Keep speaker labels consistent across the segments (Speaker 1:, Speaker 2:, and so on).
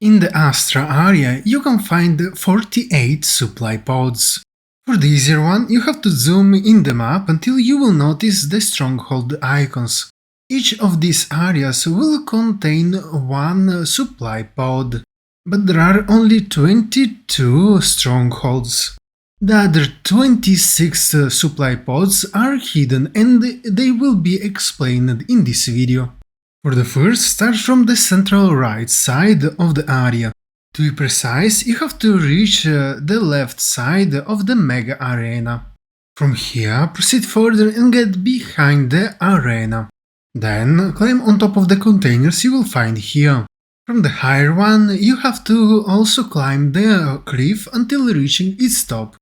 Speaker 1: In the Astra area, you can find 48 supply pods. For the easier one, you have to zoom in the map until you will notice the stronghold icons. Each of these areas will contain one supply pod, but there are only 22 strongholds. The other 26 supply pods are hidden and they will be explained in this video. For the first, start from the central right side of the area. To be precise, you have to reach the left side of the mega arena. From here, proceed further and get behind the arena. Then, climb on top of the containers you will find here. From the higher one, you have to also climb the cliff until reaching its top.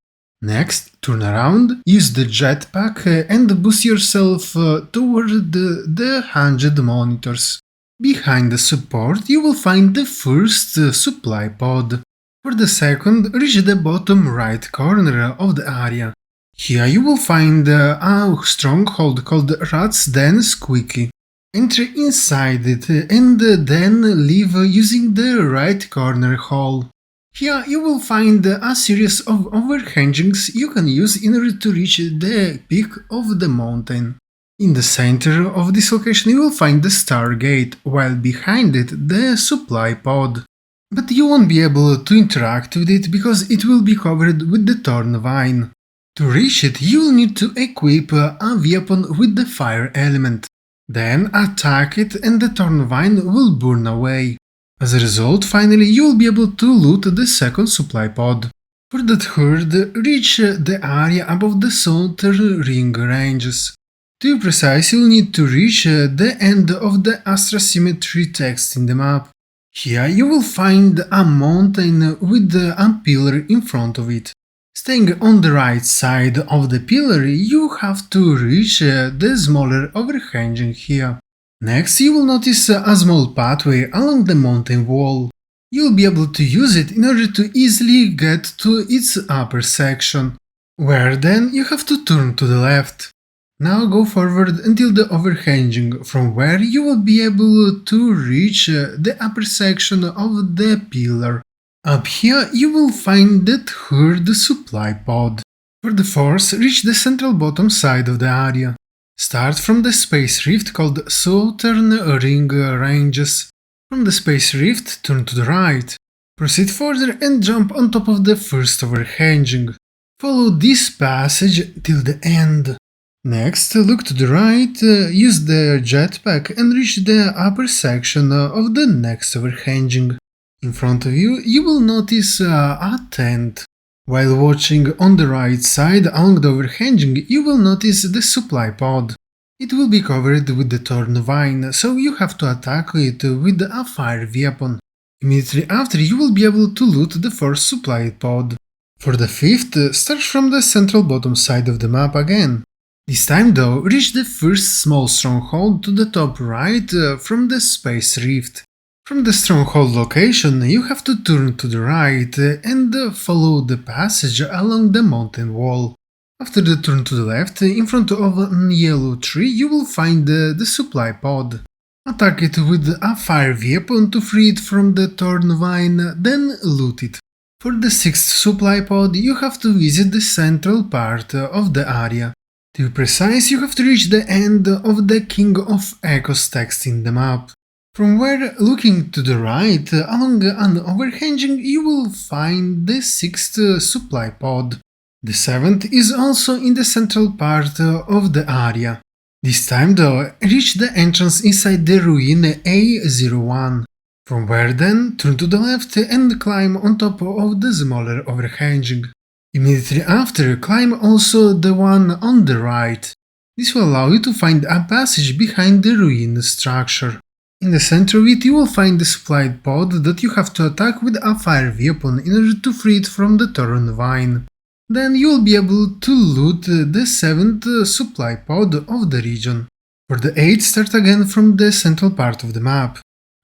Speaker 1: Next, turn around, use the jetpack and boost yourself toward the 100 monitors. Behind the support you will find the first supply pod. For the second, reach the bottom right corner of the area. Here you will find a stronghold called Rat's Den quickly. Enter inside it and then leave using the right corner hall. Here you will find a series of overhangings you can use in order to reach the peak of the mountain. In the center of this location you will find the Stargate, while behind it the supply pod. But you won't be able to interact with it because it will be covered with the Thorn Vine. To reach it you will need to equip a weapon with the fire element. Then attack it and the Thorn Vine will burn away. As a result, finally you will be able to loot the second supply pod. For the third, reach the area above the southern ring ranges. To be precise, you will need to reach the end of the Astra Symmetry text in the map. Here you will find a mountain with a pillar in front of it. Staying on the right side of the pillar, you have to reach the smaller overhanging here. Next, you will notice a small pathway along the mountain wall. You will be able to use it in order to easily get to its upper section, where then you have to turn to the left. Now go forward until the overhanging, from where you will be able to reach the upper section of the pillar. Up here you will find the third supply pod. For the fourth, reach the central bottom side of the area. Start from the space rift called Southern Ring Ranges. From the space rift, turn to the right. Proceed further and jump on top of the first overhanging. Follow this passage till the end. Next, look to the right, use the jetpack and reach the upper section of the next overhanging. In front of you, you will notice a tent. While watching on the right side along the overhanging, you will notice the supply pod. It will be covered with the Thorn Vine, so you have to attack it with a fire weapon. Immediately after, you will be able to loot the fourth supply pod. For the fifth, start from the central bottom side of the map again. This time though, reach the first small stronghold to the top right from the space rift. From the stronghold location, you have to turn to the right and follow the passage along the mountain wall. After the turn to the left, in front of a yellow tree, you will find the supply pod. Attack it with a fire weapon to free it from the Thorn Vine, then loot it. For the sixth supply pod, you have to visit the central part of the area. To be precise, you have to reach the end of the King of Echoes text in the map. From where, looking to the right, along an overhanging, you will find the sixth supply pod. The seventh is also in the central part of the area. This time though, reach the entrance inside the ruin A01. From where then, turn to the left and climb on top of the smaller overhanging. Immediately after, climb also the one on the right. This will allow you to find a passage behind the ruin structure. In the center of it you will find the supplied pod that you have to attack with a fire weapon in order to free it from the Thorn Vine. Then you will be able to loot the seventh supply pod of the region. For the eighth, start again from the central part of the map.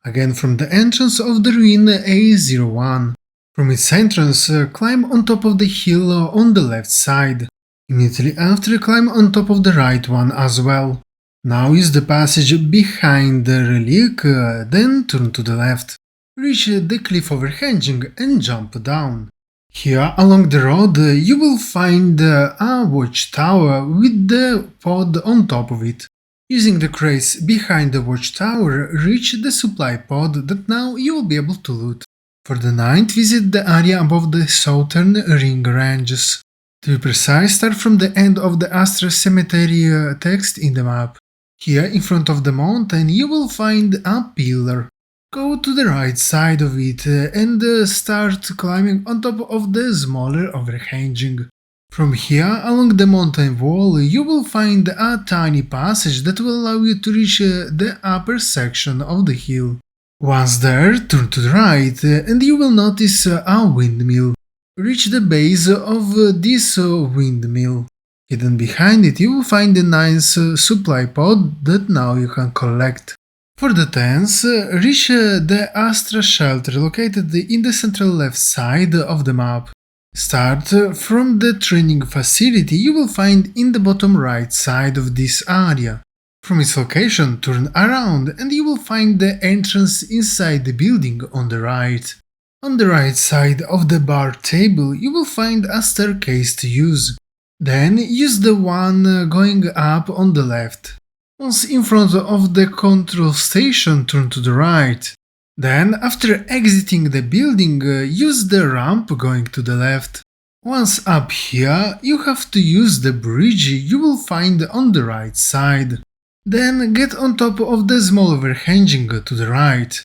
Speaker 1: Again from the entrance of the ruin A01. From its entrance, climb on top of the hill on the left side. Immediately after, climb on top of the right one as well. Now use the passage behind the relic, then turn to the left. reach the cliff overhanging and jump down. Here along the road you will find a watchtower with the pod on top of it. Using the crates behind the watchtower, reach the supply pod that now you will be able to loot. For the night, visit the area above the southern ring ranges. To be precise, start from the end of the Astra Cemetery text in the map. Here, in front of the mountain, you will find a pillar. Go to the right side of it and start climbing on top of the smaller overhanging. From here, along the mountain wall, you will find a tiny passage that will allow you to reach the upper section of the hill. Once there, turn to the right and you will notice a windmill. Reach the base of this windmill. Hidden behind it, you will find a nice supply pod that now you can collect. For the tents, reach the Astra shelter located in the central left side of the map. Start from the training facility you will find in the bottom right side of this area. From its location, turn around and you will find the entrance inside the building on the right. On the right side of the bar table you will find a staircase to use. Then use the one going up on the left. Once in front of the control station, turn to the right. Then, after exiting the building, use the ramp going to the left. Once up here, you have to use the bridge you will find on the right side. Then get on top of the small overhanging to the right.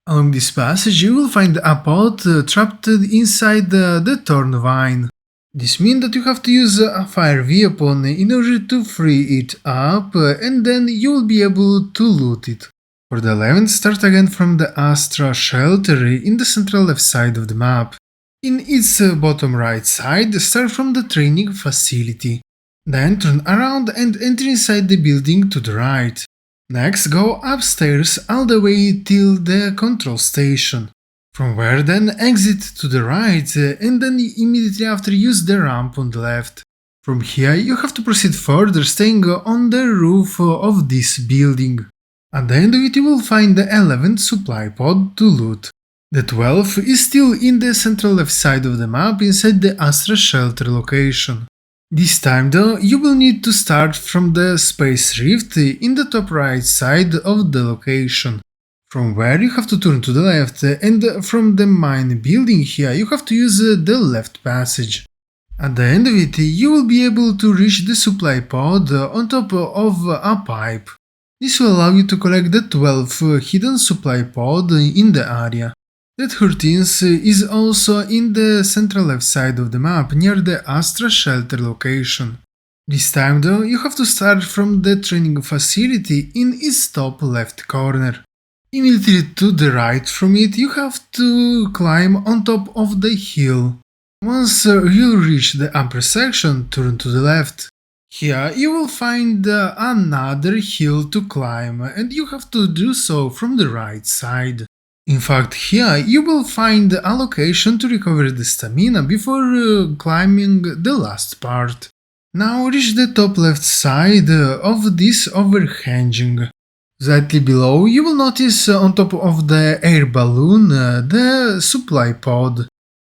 Speaker 1: Along this passage you will find a pot trapped inside the thorn vine. This means that you have to use a fire weapon in order to free it up and then you will be able to loot it. For the 11th, start again from the Astra shelter in the central left side of the map. In its bottom right side, start from the training facility. Then turn around and enter inside the building to the right. Next, go upstairs all the way till the control station. From where then exit to the right and then immediately after use the ramp on the left. From here you have to proceed further, staying on the roof of this building. At the end of it you will find the 11th supply pod to loot. The 12th is still in the central left side of the map inside the Astra shelter location. This time though you will need to start from the space rift in the top right side of the location. From where you have to turn to the left and from the main building here you have to use the left passage. At the end of it you will be able to reach the supply pod on top of a pipe. This will allow you to collect the 12th hidden supply pod in the area. The 13th is also in the central left side of the map near the Astra shelter location. This time though you have to start from the training facility in its top left corner. Immediately to the right from it you have to climb on top of the hill. Once you reach the upper section, turn to the left. Here you will find another hill to climb and you have to do so from the right side. In fact, here you will find a location to recover the stamina before climbing the last part. Now reach the top left side of this overhanging. Slightly below you will notice on top of the air balloon the supply pod.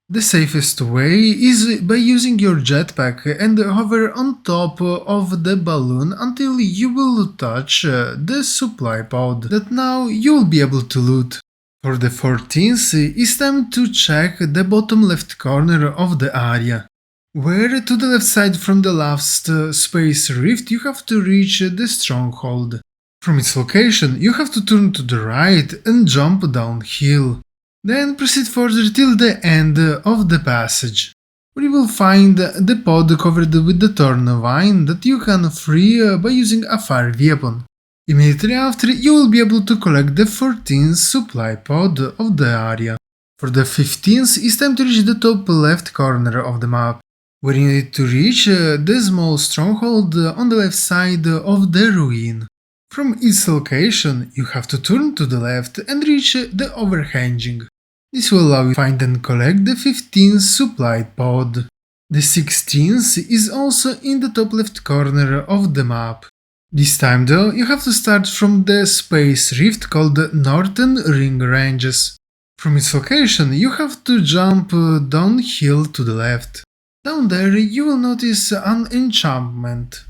Speaker 1: The safest way is by using your jetpack and hover on top of the balloon until you will touch the supply pod that now you will be able to loot. For the 14th, it's time to check the bottom left corner of the area, where to the left side from the last space rift you have to reach the stronghold. From its location you have to turn to the right and jump downhill. Then proceed further till the end of the passage, where you will find the pod covered with the thorn vine that you can free by using a fire weapon. Immediately after, you will be able to collect the 14th supply pod of the area. For the 15th, it's time to reach the top left corner of the map, where you need to reach the small stronghold on the left side of the ruin. From its location, you have to turn to the left and reach the overhanging. This will allow you to find and collect the 15th supply pod. The 16th is also in the top left corner of the map. This time though, you have to start from the space rift called Northern Ring Ranges. From its location, you have to jump downhill to the left. Down there, you will notice an enchantment.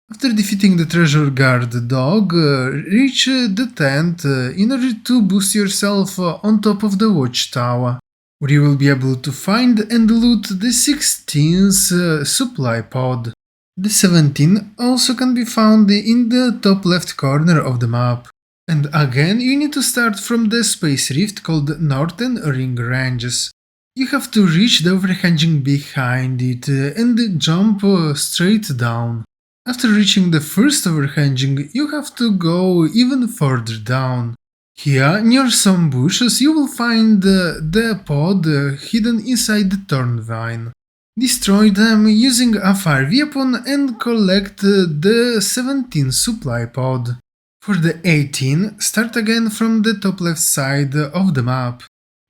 Speaker 1: After defeating the treasure guard dog, reach the tent in order to boost yourself on top of the watchtower, where you will be able to find and loot the 16th supply pod. The 17 also can be found in the top left corner of the map. And again, you need to start from the space rift called Northern Ring Ranges. You have to reach the overhanging behind it and jump straight down. After reaching the first overhanging, you have to go even further down. Here, near some bushes, you will find the pod hidden inside the thorn vine. Destroy them using a fire weapon and collect the 17 supply pod. For the 18, start again from the top left side of the map,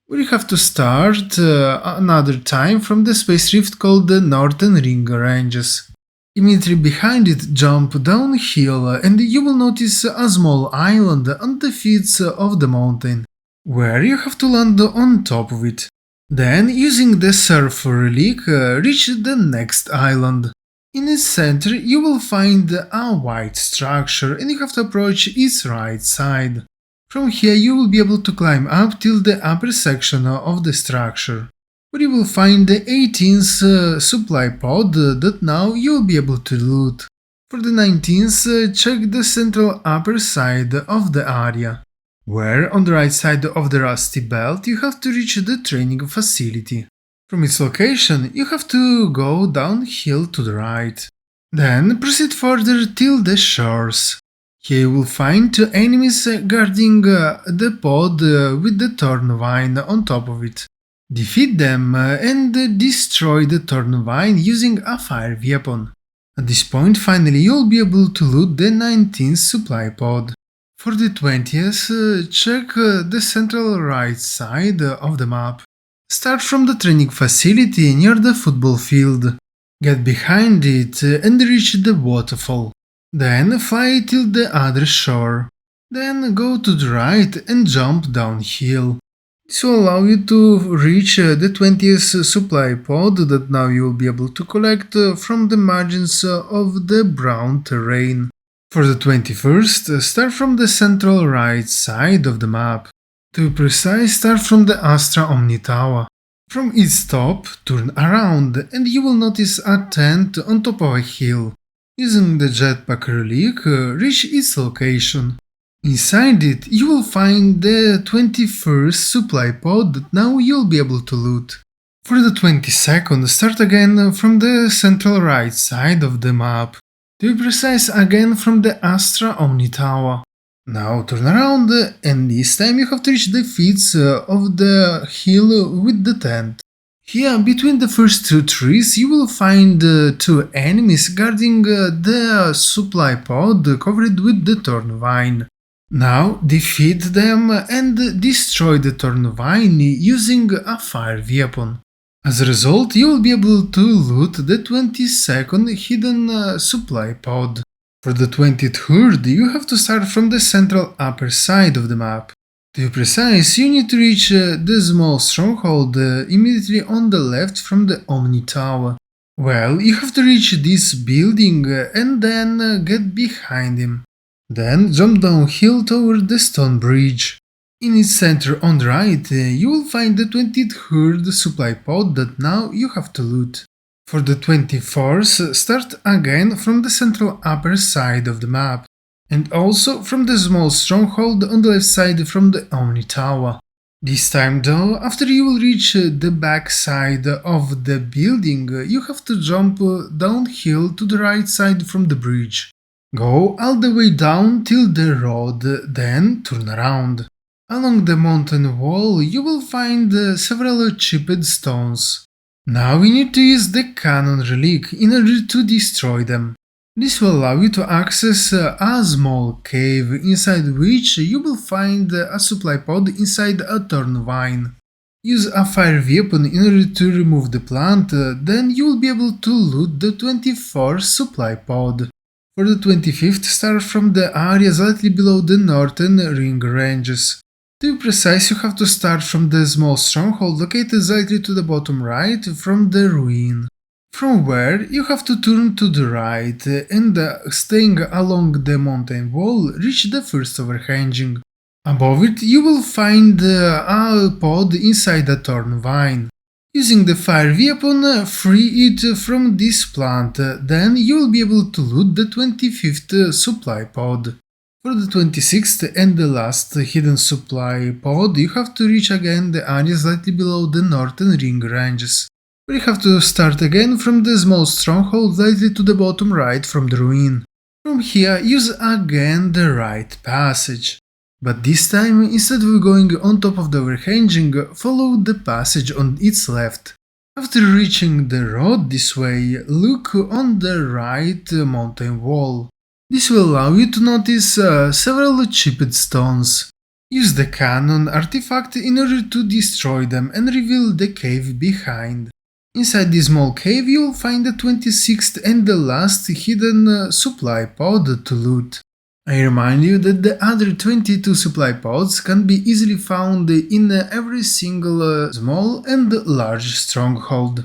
Speaker 1: where you have to start another time from the space rift called the Northern Ring Ranges. Immediately behind it, jump downhill and you will notice a small island on the feet of the mountain, where you have to land on top of it. Then, using the surfer relic, reach the next island. In its center, you will find a white structure and you have to approach its right side. From here, you will be able to climb up till the upper section of the structure, where you will find the 18th supply pod that now you will be able to loot. For the 19th, check the central upper side of the area, where on the right side of the rusty belt you have to reach the training facility. From its location, you have to go downhill to the right. Then proceed further till the shores. Here you will find two enemies guarding the pod with the thorn vine on top of it. Defeat them and destroy the thorn vine using a fire weapon. At this point, finally, you will be able to loot the 19th supply pod. For the 20th, check the central right side of the map. Start from the training facility near the football field. Get behind it and reach the waterfall. Then fly till the other shore. Then go to the right and jump downhill. This will allow you to reach the 20th supply pod that now you will be able to collect from the margins of the brown terrain. For the 21st, start from the central right side of the map. To be precise, start from the Astra Omni Tower. From its top, turn around and you will notice a tent on top of a hill. Using the jetpack relic, reach its location. Inside it, you will find the 21st supply pod that now you'll be able to loot. For the 22nd, start again from the central right side of the map. To be precise, again from the Astra Omni Tower. Now turn around and this time you have to reach the feet of the hill with the tent. Here, between the first two trees, you will find two enemies guarding the supply pod covered with the thorn vine. Now defeat them and destroy the thorn vine using a fire weapon. As a result, you will be able to loot the 22nd hidden supply pod. For the 23rd, you have to start from the central upper side of the map. To be precise, you need to reach the small stronghold immediately on the left from the Omni Tower. Well, you have to reach this building and then get behind him. Then jump downhill toward the stone bridge. In its center on the right, you will find the 23rd supply pod that now you have to loot. For the 24th, start again from the central upper side of the map, and also from the small stronghold on the left side from the Omni Tower. This time though, after you will reach the back side of the building, you have to jump downhill to the right side from the bridge. Go all the way down till the road, then turn around. Along the mountain wall, you will find several chipped stones. Now we need to use the cannon relic in order to destroy them. This will allow you to access a small cave inside which you will find a supply pod inside a thorn vine. Use a fire weapon in order to remove the plant, then you will be able to loot the 24th supply pod. For the 25th, start from the area slightly below the northern ring ranges. To be precise, you have to start from the small stronghold located slightly to the bottom right from the ruin. From where you have to turn to the right and staying along the mountain wall reach the first overhanging. Above it you will find a pod inside a thorn vine. Using the fire weapon, free it from this plant, then you will be able to loot the 25th supply pod. For the 26th and the last hidden supply pod, you have to reach again the area slightly below the northern ring ranges, where you have to start again from the small stronghold slightly to the bottom right from the ruin. From here, use again the right passage. But this time, instead of going on top of the overhanging, follow the passage on its left. After reaching the road this way, look on the right mountain wall. This will allow you to notice several chipped stones. Use the cannon artifact in order to destroy them and reveal the cave behind. Inside this small cave you will find the 26th and the last hidden supply pod to loot. I remind you that the other 22 supply pods can be easily found in every single small and large stronghold.